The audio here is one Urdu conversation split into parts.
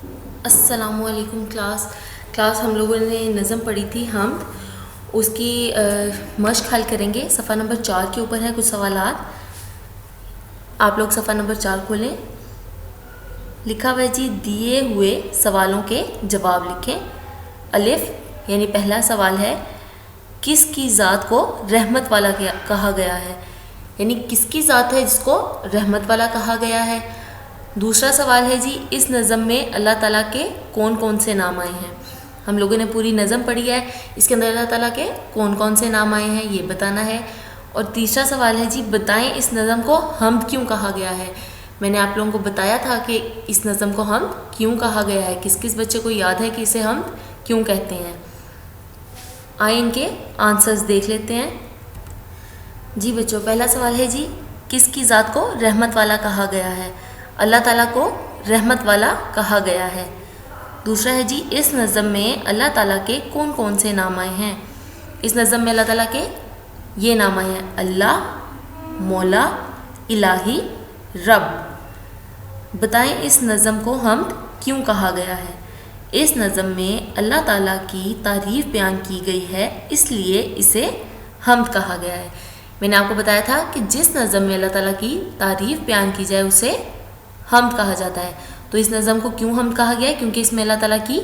السلام علیکم کلاس ہم لوگوں نے نظم پڑھی تھی حمد، اس کی مشق حل کریں گے۔ صفحہ نمبر 4 کے اوپر ہیں کچھ سوالات، آپ لوگ صفحہ نمبر 4 کھولیں۔ لکھا ہوا ہے جی دیے ہوئے سوالوں کے جواب لکھیں۔ الف یعنی پہلا سوال ہے کس کی ذات کو رحمت والا کہا گیا ہے، یعنی کس کی ذات ہے جس کو رحمت والا کہا گیا ہے۔ دوسرا سوال ہے جی اس نظم میں اللہ تعالیٰ کے کون کون سے نام آئے ہیں۔ ہم لوگوں نے پوری نظم پڑھی ہے، اس کے اندر اللہ تعالیٰ کے کون کون سے نام آئے ہیں یہ بتانا ہے۔ اور تیسرا سوال ہے جی بتائیں اس نظم کو حمد کیوں کہا گیا ہے۔ میں نے آپ لوگوں کو بتایا تھا کہ اس نظم کو حمد کیوں کہا گیا ہے، کس کس بچے کو یاد ہے کہ اسے حمد کیوں کہتے ہیں۔ آئیں ان کے آنسرز دیکھ لیتے ہیں۔ جی بچوں پہلا سوال ہے جی کس کی ذات کو رحمت والا کہا گیا ہے۔ اللہ تعالیٰ کو رحمت والا کہا گیا ہے۔ دوسرا ہے جی اس نظم میں اللہ تعالیٰ کے کون کون سے نام آئے ہیں۔ اس نظم میں اللہ تعالیٰ کے یہ نام آئے ہیں اللہ، مولا، الہی، رب۔ بتائیں اس نظم کو حمد کیوں کہا گیا ہے۔ اس نظم میں اللہ تعالیٰ کی تعریف بیان کی گئی ہے اس لیے اسے حمد کہا گیا ہے۔ میں نے آپ کو بتایا تھا کہ جس نظم میں اللہ تعالیٰ کی تعریف بیان کی جائے اسے حمد کہا جاتا ہے۔ تو اس نظم کو کیوں حمد کہا گیا ہے؟ کیونکہ اس میں اللہ تعالیٰ کی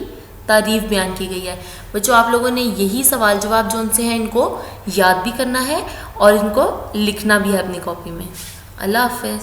تعریف بیان کی گئی ہے۔ بچوں آپ لوگوں نے یہی سوال جواب جو ان سے ہیں ان کو یاد بھی کرنا ہے اور ان کو لکھنا بھی ہے اپنی کاپی میں۔ اللہ حافظ۔